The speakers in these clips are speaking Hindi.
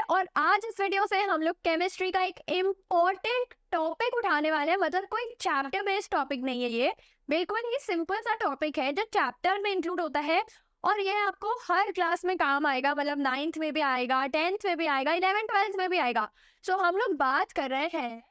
और आज इस वीडियो से हम लोग केमिस्ट्री का एक इम्पोर्टेंट टॉपिक उठाने वाले हैं। मतलब कोई चैप्टर बेस्ड टॉपिक नहीं है, ये बिल्कुल ही सिंपल सा टॉपिक है जो चैप्टर में इंक्लूड होता है और ये आपको हर क्लास में काम आएगा। मतलब 9th में भी आएगा, 10th में भी आएगा, 11th 12th में भी आएगा। सो हम लोग बात कर रहे हैं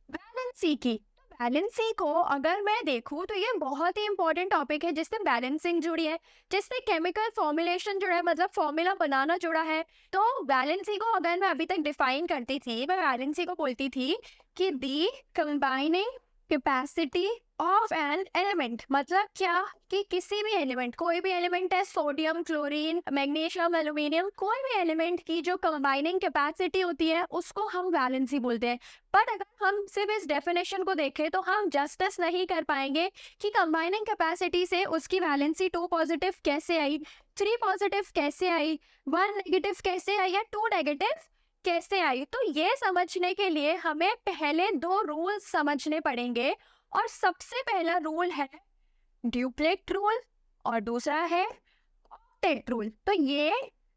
बैलेंसी की। बैलेंसी को अगर मैं देखूं तो ये बहुत ही इंपॉर्टेंट टॉपिक है जिससे बैलेंसिंग जुड़ी है, जिससे केमिकल फॉर्मुलेशन जुड़ा है, मतलब फॉर्मूला बनाना जुड़ा है। तो बैलेंसी को अगर मैं अभी तक डिफाइन करती थी, मैं बैलेंसी को बोलती थी कि the combining capacity of an element. मतलब क्या कि किसी भी एलिमेंट, कोई भी एलिमेंट है, सोडियम, क्लोरीन, मैग्नीशियम, एल्यूमिनियम, कोई भी एलिमेंट की जो कंबाइनिंग कैपेसिटी होती है उसको हम बैलेंसी बोलते हैं। बट अगर हम सिर्फ इस डेफिनेशन को देखें तो हम जस्टिस नहीं कर पाएंगे कि कंबाइनिंग कैपेसिटी से उसकी बैलेंसी 2 पॉजिटिव कैसे आई, 3 पॉजिटिव कैसे आई, 1 नेगेटिव कैसे आई या 2 नेगेटिव कैसे आई। तो ये समझने के लिए हमें पहले 2 रूल्स समझने पड़ेंगे और सबसे पहला रूल है ड्यूप्लेट रूल और दूसरा है ऑक्टेट रूल। तो ये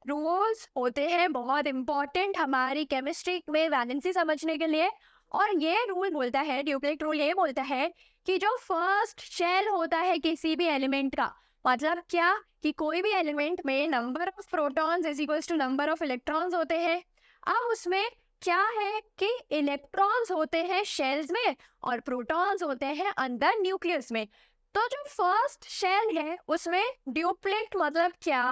रूल्स होते हैं बहुत इंपॉर्टेंट हमारी केमिस्ट्री में बैलेंसी समझने के लिए। और ये रूल बोलता है, ड्यूप्लेट रूल ये बोलता है कि जो फर्स्ट शेल होता है किसी भी एलिमेंट का, मतलब क्या कि कोई भी एलिमेंट में number of protons is equals to number of electrons होते हैं। अब उसमें क्या है कि इलेक्ट्रॉन्स होते हैं शेल्स में और प्रोटॉन्स होते हैं अंदर न्यूक्लियस में। तो जो फर्स्ट शेल है उसमें ड्यूप्लेट मतलब क्या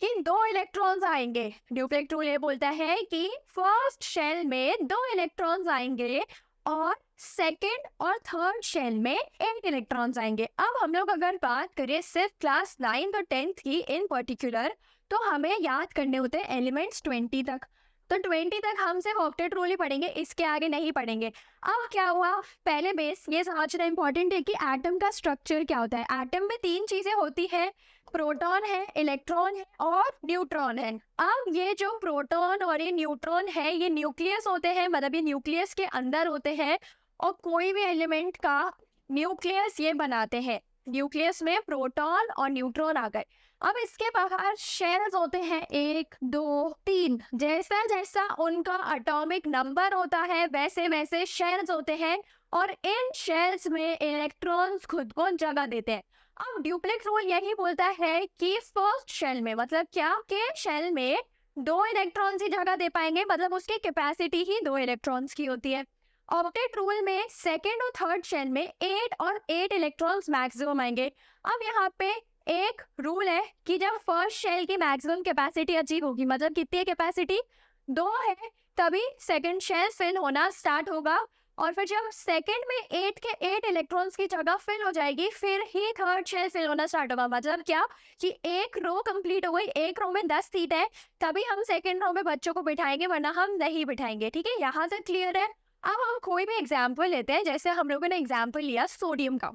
कि 2 इलेक्ट्रॉन्स आएंगे। ड्यूप्लेट रूल ये बोलता है कि फर्स्ट शेल में 2 इलेक्ट्रॉन्स आएंगे और सेकेंड और थर्ड शेल में 8 इलेक्ट्रॉन्स आएंगे। अब हम लोग अगर बात करें सिर्फ क्लास 9th और 10th की इन पर्टिकुलर, तो हमें याद करने होते हैं एलिमेंट्स 20 तक। तो 20 तक हम सिर्फ ऑक्टेट रूल ही पढ़ेंगे, इसके आगे नहीं पढ़ेंगे। अब क्या हुआ, पहले बेस ये समझना इंपॉर्टेंट है कि एटम का स्ट्रक्चर क्या होता है। एटम में 3 चीजें होती है, प्रोटॉन है, इलेक्ट्रॉन है और न्यूट्रॉन है। अब ये जो प्रोटॉन और ये न्यूट्रॉन है ये न्यूक्लियस होते हैं, मतलब ये न्यूक्लियस के अंदर होते हैं और कोई भी एलिमेंट का न्यूक्लियस ये बनाते हैं। न्यूक्लियस में प्रोटॉन और न्यूट्रॉन आ गए। अब इसके बाहर शेल्स होते हैं 1 2 3। जैसा जैसा उनका एटॉमिक नंबर होता है वैसे वैसे शेल्स होते हैं और इन शेल्स में इलेक्ट्रॉन्स खुद को जगह देते हैं। अब ड्यूप्लेट रूल यही बोलता है कि फर्स्ट शेल में मतलब क्या कि शेल में 2 इलेक्ट्रॉन्स ही जगह दे पाएंगे, मतलब उसकी कैपेसिटी ही 2 इलेक्ट्रॉन्स की होती है। ऑक्टेट रूल में सेकेंड और थर्ड शेल में 8 और 8 इलेक्ट्रॉन्स मैक्सिमम आएंगे। अब यहाँ पे एक रूल है कि जब फर्स्ट शेल की मैक्सिमम कैपेसिटी अचीव होगी, मतलब कितनी कैपेसिटी 2 है, तभी सेकंड शेल फिल होना स्टार्ट होगा और फिर जब सेकंड में 8 के 8 इलेक्ट्रॉन्स की जगह फिल हो जाएगी फिर ही थर्ड शेल फिल होना स्टार्ट होगा। मतलब क्या कि एक रो कंप्लीट हो गई, एक रो में 10 सीट है, तभी हम सेकंड रो में बच्चों को बिठाएंगे वरना हम नहीं बिठाएंगे। ठीक है, यहाँ तक क्लियर है। अब हम कोई भी एग्जाम्पल लेते हैं, जैसे हम लोगों ने एग्जाम्पल लिया सोडियम का।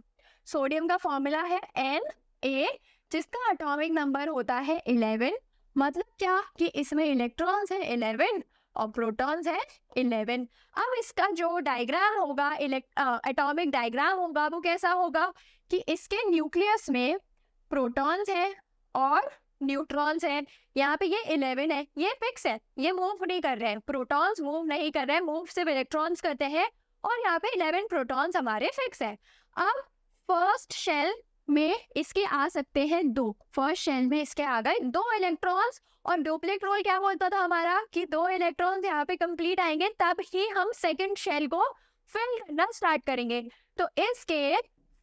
सोडियम का फॉर्मूला है Na, जिसका एटॉमिक नंबर होता है 11। मतलब क्या कि इसमें इलेक्ट्रॉन्स है 11 और प्रोटॉन्स है 11। अब इसका जो डायग्राम होगा, एटॉमिक डायग्राम होगा, वो कैसा होगा कि इसके न्यूक्लियस में प्रोटॉन्स है और न्यूट्रॉन्स हैं। यहाँ पे ये 11 है, ये फिक्स है, ये मूव नहीं कर रहे हैं, प्रोटॉन्स मूव नहीं कर रहे हैं, मूव सिर्फ इलेक्ट्रॉन्स करते हैं और यहाँ पे 11 प्रोटॉन्स हमारे फिक्स है। अब फर्स्ट शेल में इसके आ सकते हैं 2, फर्स्ट शेल में इसके आ गए 2 इलेक्ट्रॉन्स और ड्यूप्लेट रूल क्या बोलता था हमारा कि 2 इलेक्ट्रॉन्स यहाँ पे कंप्लीट आएंगे तब ही हम सेकंड शेल को फिल करना स्टार्ट करेंगे। तो इसके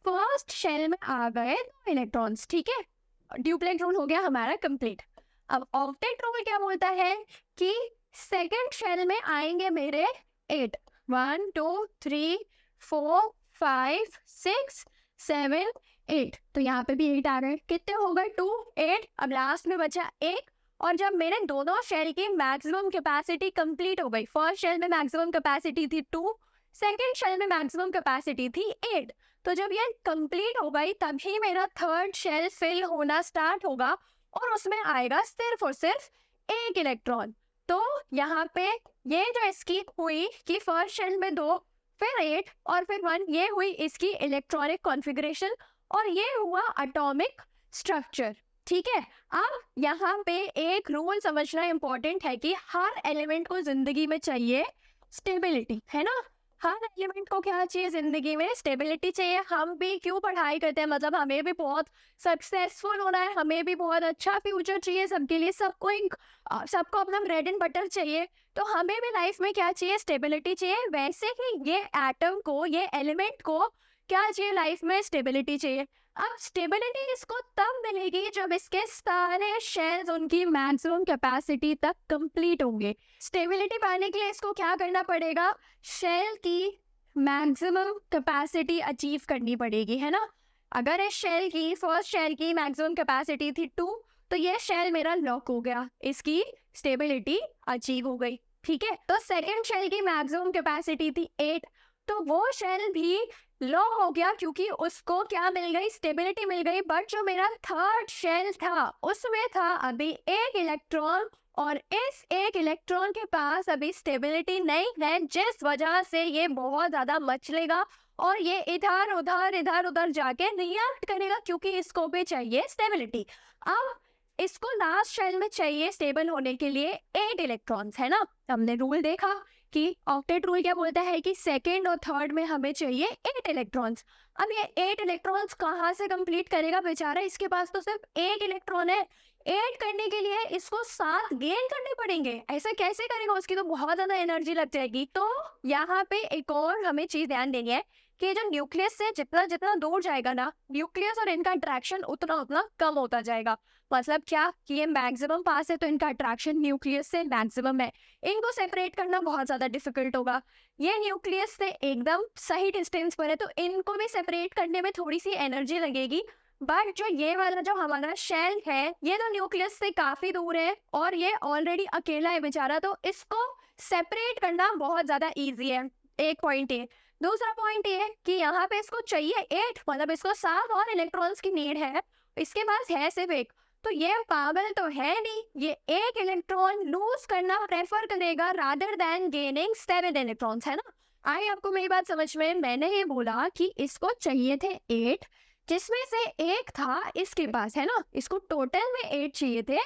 फर्स्ट शेल में आ गए 2 इलेक्ट्रॉन्स, ठीक है, ड्यूप्लेट रूल हो गया हमारा कंप्लीट। अब ऑक्टेट रूल क्या बोलता है कि सेकंड शेल में आएंगे मेरे 8, 1 2 3 4 5 6 7 8। तो यहाँ पे भी 8 आ गए, कितने हो गए 2 8। अब लास्ट में बचा 1 और जब मेरे दोनों शेल की मैक्सिमम कैपेसिटी कंप्लीट हो गई, फर्स्ट शेल में मैक्सिमम कैपेसिटी थी 2, सेकेंड शेल में मैक्सिमम कैपेसिटी थी 8, तो जब ये कंप्लीट हो गई तभी मेरा थर्ड शेल फिल होना स्टार्ट होगा और उसमें आएगा सिर्फ और सिर्फ 1 इलेक्ट्रॉन। तो यहाँ पे ये जो इसकी हुई कि फर्स्ट शेल में 2 फिर 8 और फिर 1, ये हुई इसकी इलेक्ट्रॉनिक कॉन्फ़िगरेशन और ये हुआ एटॉमिक स्ट्रक्चर। ठीक है। अब यहाँ पे एक रूल समझना इंपॉर्टेंट है कि हर एलिमेंट को जिंदगी में चाहिए स्टेबिलिटी, है ना। हर एलिमेंट को क्या चाहिए जिंदगी में? स्टेबिलिटी चाहिए। हम भी क्यों पढ़ाई करते हैं, मतलब हमें भी बहुत सक्सेसफुल होना है, हमें भी बहुत अच्छा फ्यूचर चाहिए सबके लिए, सबको अपना ब्रेड एंड बटर चाहिए। तो हमें भी लाइफ में क्या चाहिए? स्टेबिलिटी चाहिए। वैसे ही ये एटम को, ये एलिमेंट को क्या चाहिए लाइफ में? स्टेबिलिटी चाहिए। अब स्टेबिलिटी इसको तब मिलेगी जब इसके सारे शेल्स उनकी मैक्सिमम कैपेसिटी तक कंप्लीट होंगे। स्टेबिलिटी पाने के लिए इसको क्या करना पड़ेगा? शेल की मैक्सिमम कैपेसिटी अचीव करनी पड़ेगी, है ना। अगर इस शेल की, फर्स्ट शेल की मैक्सिमम कैपेसिटी थी 2, तो ये शेल मेरा लॉक हो गया, इसकी स्टेबिलिटी अचीव हो गई, ठीक है। तो सेकेंड शेल की मैक्सिमम कैपेसिटी थी 8, तो वो शेल भी लो हो गया क्योंकि उसको क्या मिल गई? स्टेबिलिटी मिल गई। बट जो मेरा थर्ड शेल था उसमें था अभी एक इलेक्ट्रॉन, और इस एक इलेक्ट्रॉन के पास अभी स्टेबिलिटी नहीं है, जिस वजह से ये बहुत ज्यादा मचलेगा और ये इधर उधर जाके रिएक्ट करेगा क्योंकि इसको भी चाहिए स्टेबिलिटी। अब इसको लास्ट शेल में चाहिए स्टेबल होने के लिए 8 इलेक्ट्रॉन्स, है ना। हमने रूल देखा कि ऑक्टेट रूल क्या बोलता है कि सेकेंड और थर्ड में हमें चाहिए 8 इलेक्ट्रॉन्स। अब ये 8 इलेक्ट्रॉन्स कहाँ से कंप्लीट करेगा बेचारा? इसके पास तो सिर्फ एक इलेक्ट्रॉन है। 8 करने के लिए इसको 7 गेन करने पड़ेंगे। ऐसा कैसे करेगा? उसकी तो बहुत ज्यादा एनर्जी लग जाएगी। तो यहाँ पे एक और हमें चीज ध्यान देनी है कि जो न्यूक्लियस से जितना जितना दूर जाएगा ना न्यूक्लियस, और इनका अट्रैक्शन उतना उतना कम होता जाएगा। मतलब क्या कि ये मैक्सिमम पास है तो इनका अट्रैक्शन न्यूक्लियस से मैक्सिमम है, इनको सेपरेट करना बहुत ज्यादा डिफिकल्ट होगा। ये न्यूक्लियस से एकदम सही डिस्टेंस पर है तो इनको भी सेपरेट करने में थोड़ी सी एनर्जी लगेगी। बट जो ये वाला जो हमारा शेल है ये तो न्यूक्लियस से काफी दूर है और ये ऑलरेडी अकेला है बेचारा, तो इसको सेपरेट करना बहुत ज्यादा इजी है। एक पॉइंट ये। दूसरा पॉइंट ये कि यहाँ पे इसको चाहिए 8, मतलब इसको 7 और इलेक्ट्रॉन्स की नीड है, इसके पास है सिर्फ एक। तो ये पागल तो है नहीं, ये एक इलेक्ट्रॉन लूज करना प्रेफर करेगा रादर देन गेनिंग 7 इलेक्ट्रॉन्स, है ना। आई आपको मेरी बात समझ में? मैंने ये बोला कि इसको चाहिए थे 8, जिसमें से एक था इसके पास, है ना। इसको टोटल में 8 चाहिए थे,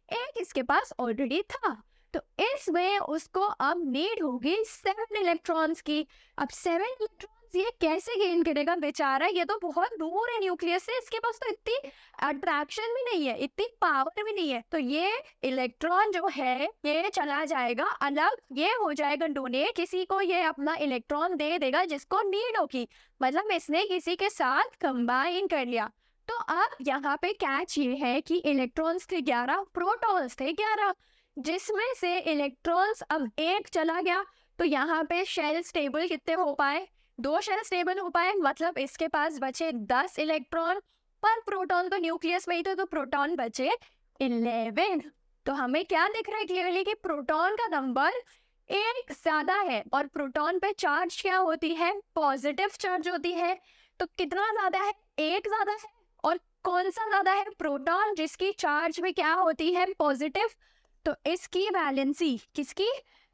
एक इसके पास ऑलरेडी था, तो इसमें उसको अब नीड होगी 7 इलेक्ट्रॉन्स की। अब 7 इलेक्ट्रॉन्स ये कैसे गेन करेगा बेचारा? ये तो बहुत दूर है न्यूक्लियस से, इसके पास तो इतनी अट्रैक्शन भी नहीं है, इतनी पावर भी नहीं है। तो ये इलेक्ट्रॉन जो है ये चला जाएगा अलग, ये हो जाएगा डोनेट, किसी को ये अपना इलेक्ट्रॉन दे देगा जिसको नीड होगी, मतलब इसने किसी के साथ कंबाइन कर लिया। तो अब यहाँ पे कैच ये है कि इलेक्ट्रॉन्स थे 11, प्रोटॉन्स थे 11, जिसमें से इलेक्ट्रॉन्स अब एक चला गया। तो यहाँ पे शेल स्टेबल कितने हो पाए? 2 शेल स्टेबल हो पाए, मतलब इसके पास बचे 10 इलेक्ट्रॉन, पर प्रोटॉन तो न्यूक्लियस में ही तो प्रोटॉन बचे 11। तो हमें क्या दिख रहा है क्लियरली कि प्रोटॉन का नंबर एक ज्यादा है और प्रोटॉन पे चार्ज क्या होती है? पॉजिटिव चार्ज होती है। तो कितना ज्यादा है? एक ज्यादा है। और कौन सा ज्यादा है? प्रोटॉन, जिसकी चार्ज में क्या होती है? पॉजिटिव। तो इसकी वैलेंसी, किसकी?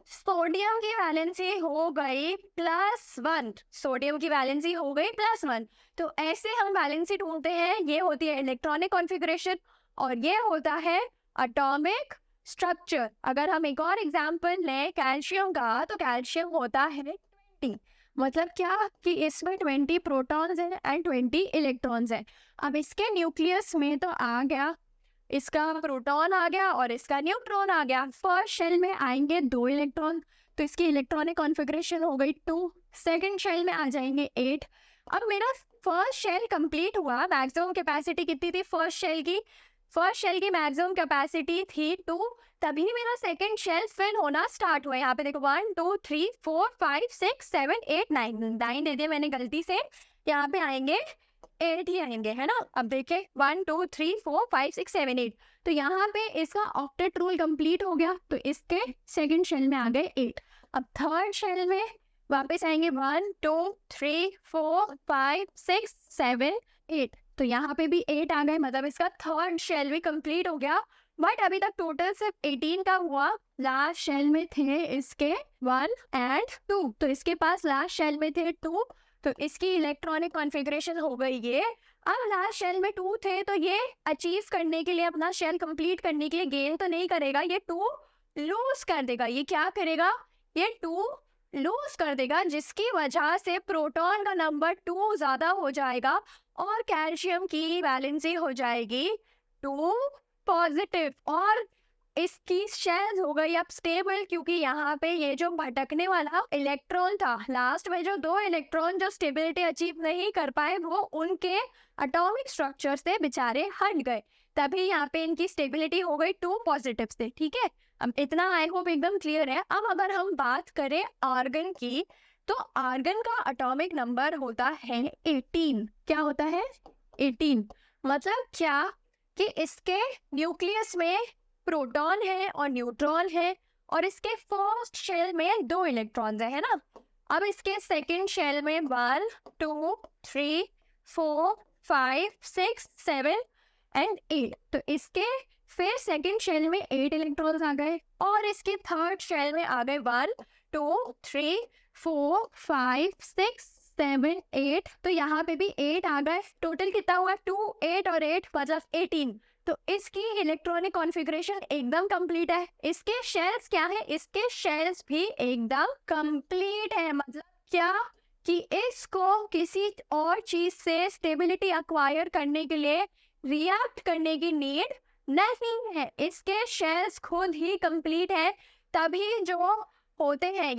सोडियम की वैलेंसी हो गई +1, सोडियम की वैलेंसी हो गई +1। तो ऐसे हम वैलेंसी ढूंढते हैं। ये होती है इलेक्ट्रॉनिक कॉन्फ़िगरेशन और ये होता है एटॉमिक स्ट्रक्चर। अगर हम एक और एग्जांपल लें कैल्शियम का, तो कैल्शियम होता है 20, मतलब क्या कि इसमें 20 प्रोटॉन्स हैं एंड 20 इलेक्ट्रॉन्स हैं। अब इसके न्यूक्लियस में तो आ गया, इसका प्रोटॉन आ गया और इसका न्यूट्रॉन आ गया। फर्स्ट शेल में आएंगे 2 इलेक्ट्रॉन, तो इसकी इलेक्ट्रॉनिक कॉन्फ़िगरेशन हो गई 2। सेकंड शेल में आ जाएंगे 8। अब मेरा फर्स्ट शेल कंप्लीट हुआ। मैक्सिमम कैपेसिटी कितनी थी फर्स्ट शेल की? फर्स्ट शेल की मैक्सिमम कैपेसिटी थी 2, तभी मेरा सेकंड शेल फिल होना स्टार्ट हुआ। यहाँ पे देखो 1 2 3 4 5 6 7 8 9 दे दिए मैंने गलती से, यहाँ पे आएंगे 8 ही आएंगे, है ना। अब देखे 1 2 3 4 5 6 7 8, तो यहाँ पे इसका ऑक्टेट रूल कंप्लीट हो गया, तो इसके सेकंड शेल में आ गए 8। अब थर्ड शेल में वापस आएंगे 1 2 3 4 5 6 7 8, तो यहाँ पे भी 8 आ गए, मतलब इसका थर्ड शेल भी कंप्लीट हो गया। बट अभी तक टोटल सिर्फ 18 का हुआ। लास्ट शेल में थे इसके 1 एंड 2, तो इसके पास लास्ट शेल में थे 2, तो इसकी इलेक्ट्रॉनिक कॉन्फ़िगरेशन हो गई ये अब लास्ट शेल में 2 थे, तो ये अचीव करने के लिए, अपना शेल कंप्लीट करने के लिए गेन तो नहीं करेगा, ये 2 लूज कर देगा। ये क्या करेगा, ये 2 लूज कर देगा, जिसकी वजह से प्रोटॉन का नंबर 2 ज्यादा हो जाएगा और कैल्शियम की वैलेंसी हो जाएगी 2 पॉजिटिव, और इसकी शेल हो गई अब स्टेबल, क्योंकि यहाँ पे ये जो भटकने वाला इलेक्ट्रॉन था, लास्ट में जो 2 इलेक्ट्रॉन जो स्टेबिलिटी अचीव नहीं कर पाए, वो उनके एटॉमिक स्ट्रक्चर से बेचारे हट गए, तभी यहाँ पे इनकी स्टेबिलिटी हो गई 2 पॉजिटिव से। ठीक है, अब इतना आई होप एकदम क्लियर है। अब अगर हम बात करें आर्गन की, तो आर्गन का एटॉमिक नंबर होता है 18। क्या होता है, 18। मतलब क्या कि इसके न्यूक्लियस में प्रोटॉन है और न्यूट्रॉन है, और इसके फर्स्ट शेल में 2 इलेक्ट्रॉन्स है ना। अब इसके सेकंड शेल में 1 2 3 4 5 6 7 एंड 8, तो इसके फिर सेकंड शेल में 8 इलेक्ट्रॉन्स आ गए, और इसके थर्ड शेल में आ गए 1 2 3 4 5 6 7 8, तो यहाँ पे भी 8 आ गए। टोटल कितना हुआ, 2 8 और 8 मतलब 18। तो इसकी इलेक्ट्रॉनिक कॉन्फ़िगरेशन एकदम कंप्लीट है। इसके शेल्स क्या है, इसके शेल्स भी एकदम कंप्लीट है। मतलब क्या कि इसको किसी और चीज से स्टेबिलिटी एक्वायर करने के लिए रिएक्ट करने की नीड नहीं है, इसके शेल्स खुद ही कंप्लीट है। तभी जो होते हैं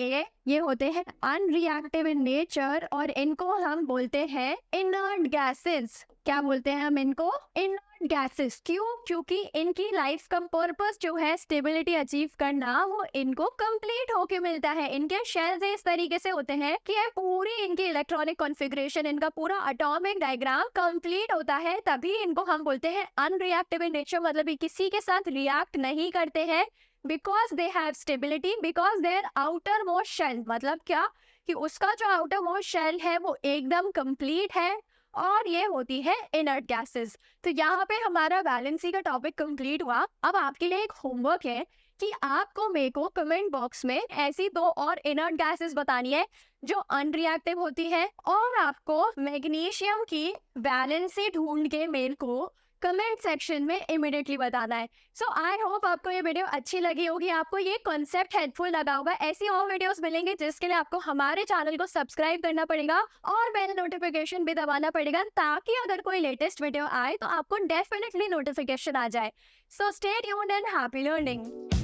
ये होते हैं अनरिएक्टिव इन नेचर, और इनको हम बोलते हैं इनर्ट गैसेस। क्या बोलते हैं हम इनको, इनर्ट गैसेस। क्यों, क्योंकि इनकी लाइफ का पर्पस जो है स्टेबिलिटी अचीव करना, वो इनको कंप्लीट होके मिलता है। इनके शेल्स इस तरीके से होते हैं कि ये पूरी इनकी इलेक्ट्रॉनिक कॉन्फ़िगरेशन, इनका पूरा एटॉमिक डायग्राम कंप्लीट होता है, तभी इनको हम बोलते हैं अनरिएक्टिव इन नेचर। मतलब ये किसी के साथ रिएक्ट नहीं करते हैं, because they have stability, because their outermost shell, मतलब क्या कि उसका जो outermost shell है वो एकदम complete है, और ये होती है inert gases। तो यहाँ पे हमारा वैलेंसी का टॉपिक कंप्लीट हुआ। अब आपके लिए एक होमवर्क है कि आपको मेरे को कमेंट बॉक्स में ऐसी 2 और इनर्ट गैसेस बतानी है जो अनरिएक्टिव होती है, और आपको मैग्नीशियम की वैलेंसी ढूंढ के मेरे को कमेंट सेक्शन में इमिडिएटली बताना है। सो आई होप आपको ये वीडियो अच्छी लगी होगी, आपको ये कॉन्सेप्ट हेल्पफुल लगा होगा। ऐसी और वीडियोस मिलेंगे जिसके लिए आपको हमारे चैनल को सब्सक्राइब करना पड़ेगा और बेल नोटिफिकेशन भी दबाना पड़ेगा, ताकि अगर कोई लेटेस्ट वीडियो आए तो आपको डेफिनेटली नोटिफिकेशन आ जाए। So stay tuned and happy learning.